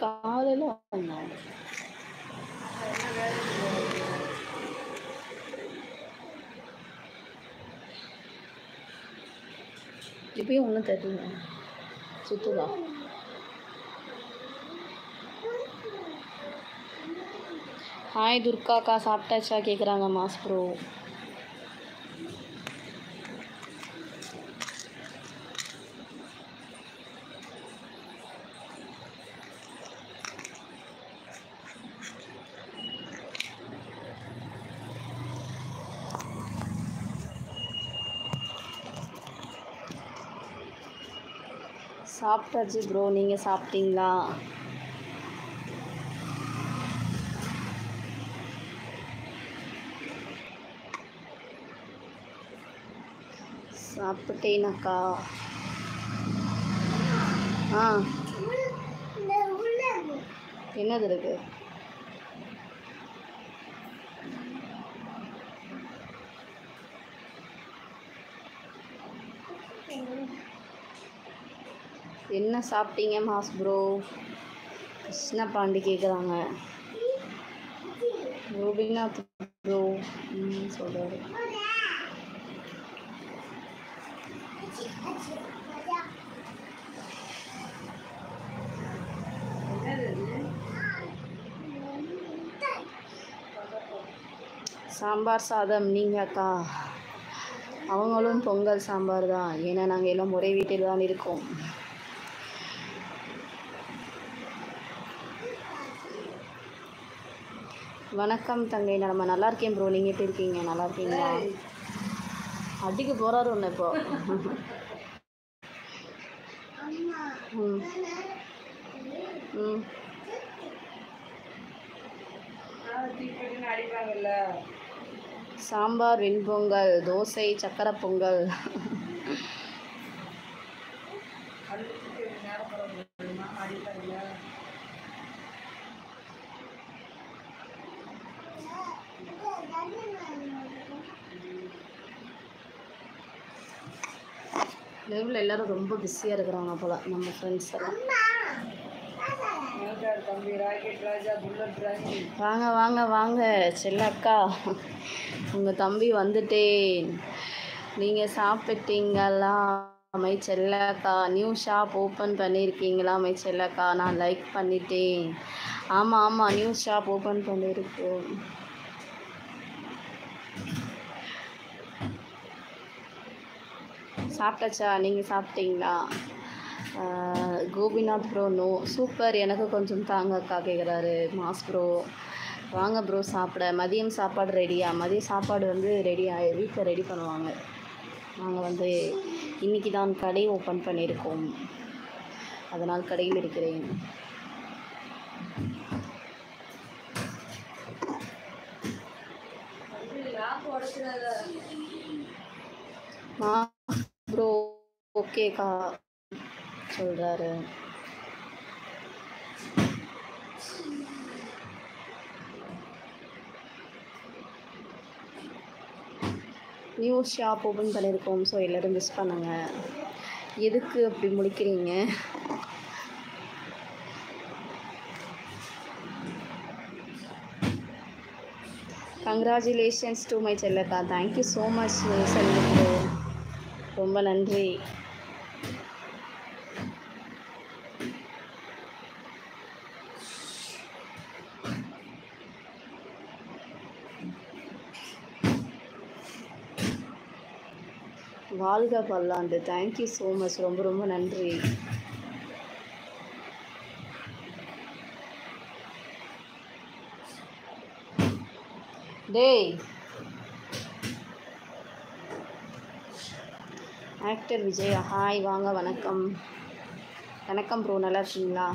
காலையில் வந்தோம். இப்பயும் ஒன்றும் தெரியல. சுற்றுலா ஹாய் துர்காக்கா, சாப்பிட்டாச்சா கேட்குறாங்க மாஸ் ப்ரோ. சாப்பிட்டாச்சு ப்ரோ, நீங்கள் சாப்பிட்டீங்களா? சாப்பிட்டேனாக்கா. ஆ என்னது இருக்கு? என்ன சாப்பிட்டீங்க மாஸ் ப்ரோ? கிருஷ்ண பாண்டி கேட்குறாங்க. கோபிநாத் ப்ரோ சொல்கிறாரு. சாம்பார் சாதம். நீங்கள் அக்கா? அவங்களும் பொங்கல் சாம்பார் தான். ஏன்னா நாங்கள் எல்லாம் ஒரே வீட்டில் தான் இருக்கோம். வணக்கம் தங்கை, நம்ம நல்லா இருக்கேன் ப்ரோ. நீங்கள் எப்படி இருக்கீங்க? நல்லா இருக்கீங்களா? அடிக்க போகிறாரு ஒன்று இப்போ. ம் ம் சாம்பார், வெண்பொங்கல், தோசை, சக்கரை பொங்கல். லைவில் எல்லோரும் ரொம்ப பிஸியாக இருக்கிறாங்க போல் நம்ம ஃப்ரெண்ட்ஸ் எல்லாம். வாங்க வாங்க வாங்க செல்லக்கா, உங்கள் தம்பி வந்துட்டேன். நீங்கள் சாப்பிட்டீங்களா மை செல்லக்கா? நியூ ஷாப் ஓப்பன் பண்ணியிருக்கீங்களா மை செல்லக்கா? நான் லைக் பண்ணிட்டேன். ஆமாம் ஆமாம், நியூ ஷாப் ஓப்பன் பண்ணியிருக்கோம். சாப்பிட்டாச்சா? நீங்கள் சாப்பிட்டீங்களா? Gopinath bro no. சூப்பர், எனக்கு கொஞ்சம் தாங்கக்கா கேட்குறாரு மாஸ் ப்ரோ. வாங்க ப்ரோ சாப்பிட. மதியம் சாப்பாடு ரெடியா? மதிய சாப்பாடு வந்து வீட்டில் ரெடி பண்ணுவாங்க. நாங்கள் வந்து இன்றைக்கி தான் கடை ஓப்பன் பண்ணியிருக்கோம், அதனால் கடையில் இருக்கிறேன். ப்ரோ ஓகேக்கா சொல்கிறாரு. நியூ ஷாப் ஓப்பன் பண்ணியிருக்கோம். ஸோ எல்லோரும் மிஸ் பண்ணுங்கள். எதுக்கு அப்படி முடிக்கிறீங்க? கங்க்ராச்சுலேஷன்ஸ் டு மை செல்லக்கா. தேங்க்யூ ஸோ மச் செல்லுக்கு, ரொம்ப நன்றி. வாழ்க பல்லாண்டு. தேங்க்யூ ஸோ மச், ரொம்ப ரொம்ப நன்றி. டேய் ஆக்டர் விஜய் ஹாய், வாங்க. வணக்கம் வணக்கம் ப்ரோ, நல்லா இருக்கீங்களா?